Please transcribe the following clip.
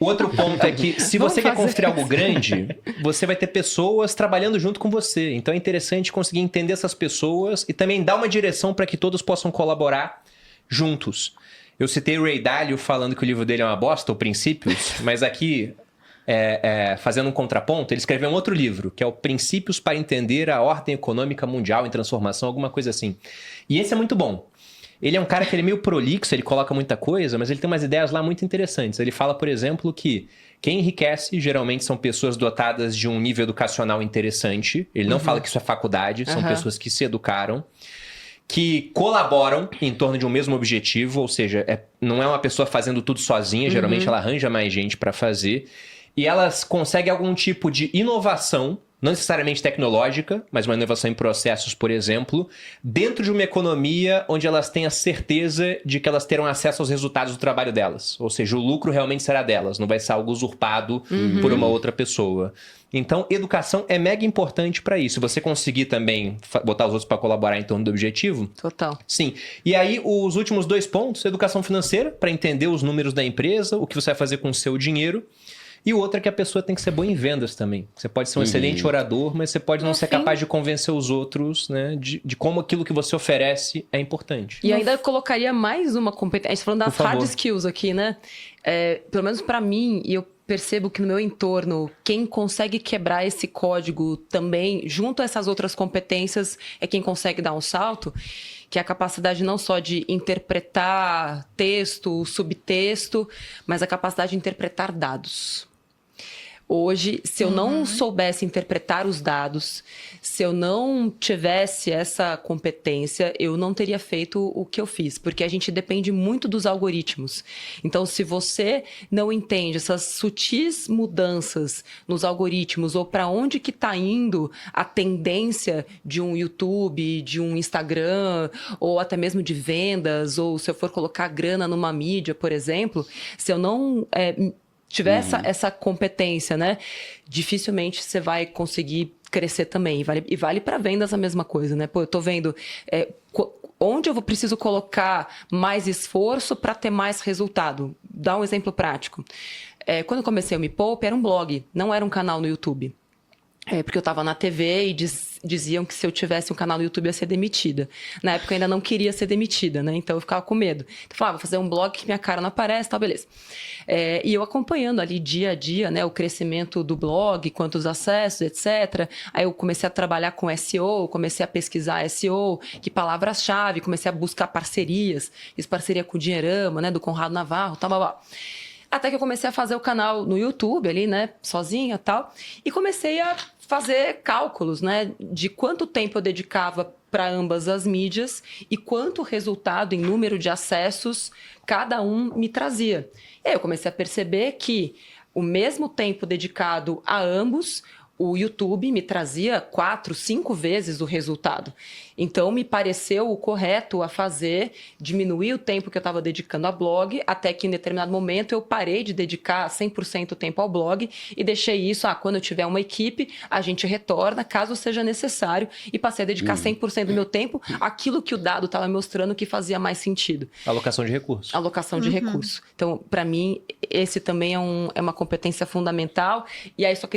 O outro ponto é que se você quer construir algo grande, você vai ter pessoas trabalhando junto com você. Então é interessante conseguir entender essas pessoas e também dar uma direção para que todos possam colaborar juntos. Eu citei o Ray Dalio falando que o livro dele é uma bosta, ou Princípios, mas aqui, fazendo um contraponto, ele escreveu um outro livro, que é o Princípios para Entender a Ordem Econômica Mundial em Transformação, alguma coisa assim. E esse é muito bom. Ele é um cara que ele é meio prolixo, ele coloca muita coisa, mas ele tem umas ideias lá muito interessantes. Ele fala, por exemplo, que quem enriquece geralmente são pessoas dotadas de um nível educacional interessante. Ele não fala que isso é faculdade, são pessoas que se educaram, que colaboram em torno de um mesmo objetivo, ou seja, não é uma pessoa fazendo tudo sozinha, geralmente ela arranja mais gente para fazer. E elas conseguem algum tipo de inovação, não necessariamente tecnológica, mas uma inovação em processos, por exemplo, dentro de uma economia onde elas têm a certeza de que elas terão acesso aos resultados do trabalho delas. Ou seja, o lucro realmente será delas, não vai ser algo usurpado por uma outra pessoa. Então, educação é mega importante para isso. Se você conseguir também botar os outros para colaborar em torno do objetivo... Total. Sim. E aí, os últimos 2 pontos, educação financeira, para entender os números da empresa, o que você vai fazer com o seu dinheiro. E o outro é que a pessoa tem que ser boa em vendas também. Você pode ser um excelente orador, mas você pode não ser capaz de convencer os outros, né, de como aquilo que você oferece é importante. E ainda colocaria mais uma competência. A gente falando das hard skills aqui, né? Pelo menos para mim, e eu percebo que no meu entorno, quem consegue quebrar esse código também, junto a essas outras competências, é quem consegue dar um salto, que é a capacidade não só de interpretar texto, subtexto, mas a capacidade de interpretar dados. Hoje, se eu não soubesse interpretar os dados, se eu não tivesse essa competência, eu não teria feito o que eu fiz, porque a gente depende muito dos algoritmos. Então, se você não entende essas sutis mudanças nos algoritmos ou para onde que está indo a tendência de um YouTube, de um Instagram, ou até mesmo de vendas, ou se eu for colocar grana numa mídia, por exemplo, se eu não tiver essa competência, né? Dificilmente você vai conseguir crescer também. E vale para vendas a mesma coisa, né? Pô, eu tô vendo onde eu preciso colocar mais esforço para ter mais resultado. Dá um exemplo prático. Quando eu comecei o Me Poupe, era um blog, não era um canal no YouTube. Porque eu estava na TV e diziam que se eu tivesse um canal no YouTube eu ia ser demitida. Na época eu ainda não queria ser demitida, né? Então eu ficava com medo. Então eu falava, vou fazer um blog que minha cara não aparece, tá, beleza. E eu acompanhando ali dia a dia, né, o crescimento do blog, quantos acessos, etc. Aí eu comecei a trabalhar com SEO, comecei a pesquisar SEO, que palavras-chave, comecei a buscar parcerias. Fiz parceria com o Dinheirama, né, do Conrado Navarro, tal, blá, blá. Até que eu comecei a fazer o canal no YouTube ali, né, sozinha e tal. E comecei a fazer cálculos, né, de quanto tempo eu dedicava para ambas as mídias e quanto resultado em número de acessos cada um me trazia. E aí eu comecei a perceber que o mesmo tempo dedicado a ambos, o YouTube me trazia 4, 5 vezes o resultado. Então, me pareceu o correto a fazer, diminuir o tempo que eu estava dedicando ao blog, até que em determinado momento eu parei de dedicar 100% do tempo ao blog e deixei isso, quando eu tiver uma equipe, a gente retorna, caso seja necessário, e passei a dedicar 100% do meu tempo àquilo que o dado estava mostrando que fazia mais sentido. Alocação de recursos. Alocação de recursos. Então, para mim, esse também é uma competência fundamental. E aí, só que